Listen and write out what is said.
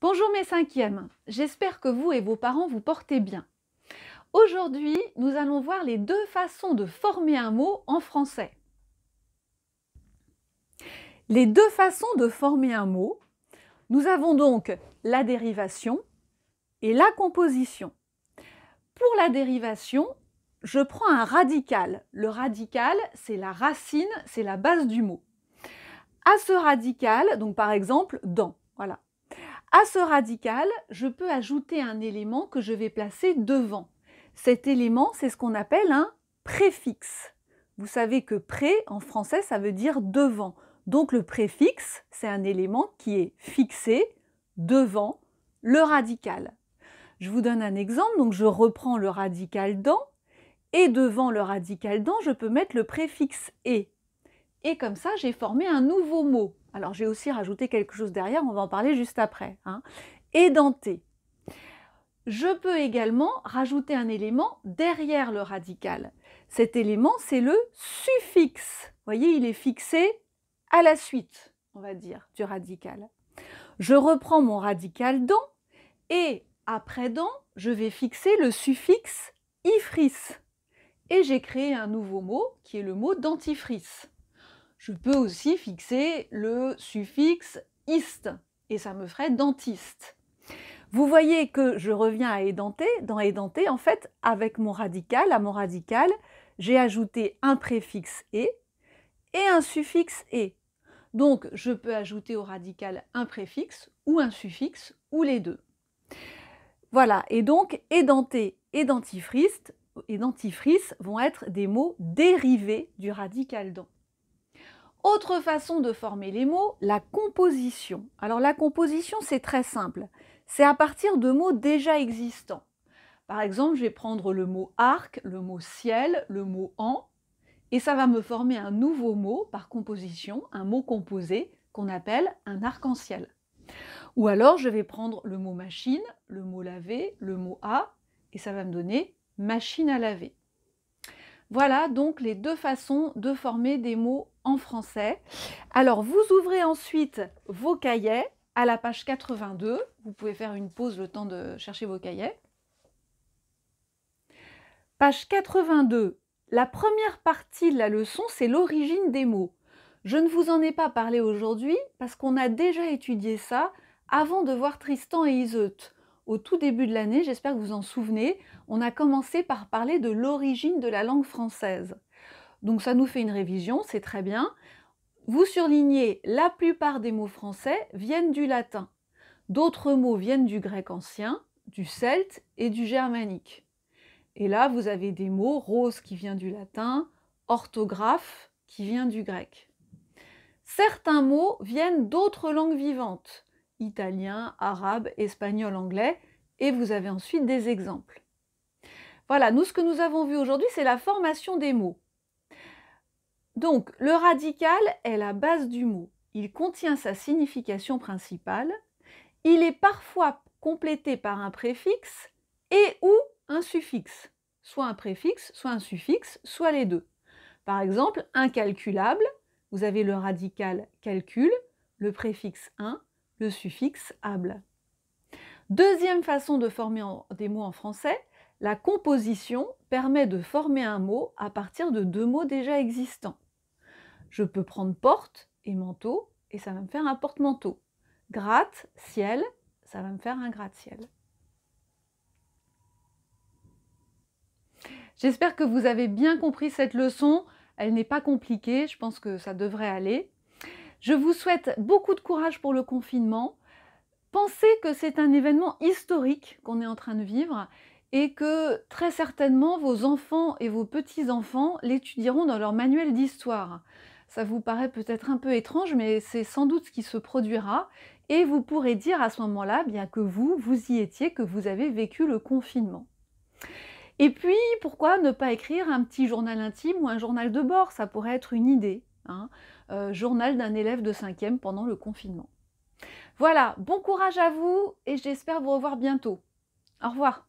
Bonjour mes cinquièmes, j'espère que vous et vos parents vous portez bien. Aujourd'hui, nous allons voir les deux façons de former un mot en français. Les deux façons de former un mot, nous avons donc la dérivation et la composition. Pour la dérivation, je prends un radical. Le radical, c'est la racine, c'est la base du mot. À ce radical, donc par exemple, dans, voilà. À ce radical, je peux ajouter un élément que je vais placer devant. Cet élément, c'est ce qu'on appelle un préfixe. Vous savez que pré, en français, ça veut dire devant. Donc le préfixe, c'est un élément qui est fixé devant le radical. Je vous donne un exemple, donc je reprends le radical dans, et devant le radical dans, je peux mettre le préfixe et. Et comme ça, j'ai formé un nouveau mot. Alors, j'ai aussi rajouté quelque chose derrière, on va en parler juste après. Édenté. Je peux également rajouter un élément derrière le radical. Cet élément, c'est le suffixe. Vous voyez, il est fixé à la suite, on va dire, du radical. Je reprends mon radical dans et après dans, je vais fixer le suffixe ifris. Et j'ai créé un nouveau mot qui est le mot dentifrice. Je peux aussi fixer le suffixe iste et ça me ferait dentiste. Vous voyez que je reviens à édenté. Dans édenté, en fait, avec mon radical, à mon radical, j'ai ajouté un préfixe et un suffixe et. Donc, je peux ajouter au radical un préfixe ou un suffixe ou les deux. Voilà, et donc édenté et dentifrice vont être des mots dérivés du radical dans. Autre façon de former les mots, la composition. Alors la composition, c'est très simple. C'est à partir de mots déjà existants. Par exemple, je vais prendre le mot arc, le mot ciel, le mot en, et ça va me former un nouveau mot par composition, un mot composé qu'on appelle un arc-en-ciel. Ou alors, je vais prendre le mot machine, le mot laver, le mot à, et ça va me donner machine à laver. Voilà donc les deux façons de former des mots en français. Alors, vous ouvrez ensuite vos cahiers à la page 82. Vous pouvez faire une pause le temps de chercher vos cahiers. Page 82. La première partie de la leçon, c'est l'origine des mots. Je ne vous en ai pas parlé aujourd'hui parce qu'on a déjà étudié ça avant de voir Tristan et Iseut. Au tout début de l'année, j'espère que vous en souvenez, on a commencé par parler de l'origine de la langue française. Donc ça nous fait une révision, c'est très bien. Vous surlignez, la plupart des mots français viennent du latin. D'autres mots viennent du grec ancien, du celte et du germanique. Et là, vous avez des mots, rose qui vient du latin, orthographe qui vient du grec. Certains mots viennent d'autres langues vivantes, italien, arabe, espagnol, anglais, et vous avez ensuite des exemples. Voilà, ce que nous avons vu aujourd'hui, c'est la formation des mots. Donc, le radical est la base du mot. Il contient sa signification principale. Il est parfois complété par un préfixe et ou un suffixe. Soit un préfixe, soit un suffixe, soit les deux. Par exemple, incalculable, vous avez le radical calcul, le préfixe un, le suffixe able. Deuxième façon de former des mots en français, la composition permet de former un mot à partir de deux mots déjà existants. Je peux prendre porte et manteau, et ça va me faire un porte-manteau. Gratte, ciel, ça va me faire un gratte-ciel. J'espère que vous avez bien compris cette leçon. Elle n'est pas compliquée, je pense que ça devrait aller. Je vous souhaite beaucoup de courage pour le confinement. Pensez que c'est un événement historique qu'on est en train de vivre et que très certainement vos enfants et vos petits-enfants l'étudieront dans leur manuel d'histoire. Ça vous paraît peut-être un peu étrange, mais c'est sans doute ce qui se produira et vous pourrez dire à ce moment-là bien que vous y étiez, que vous avez vécu le confinement. Et puis, pourquoi ne pas écrire un petit journal intime ou un journal de bord? Ça pourrait être une idée. Journal d'un élève de 5e pendant le confinement. Voilà, bon courage à vous et j'espère vous revoir bientôt. Au revoir.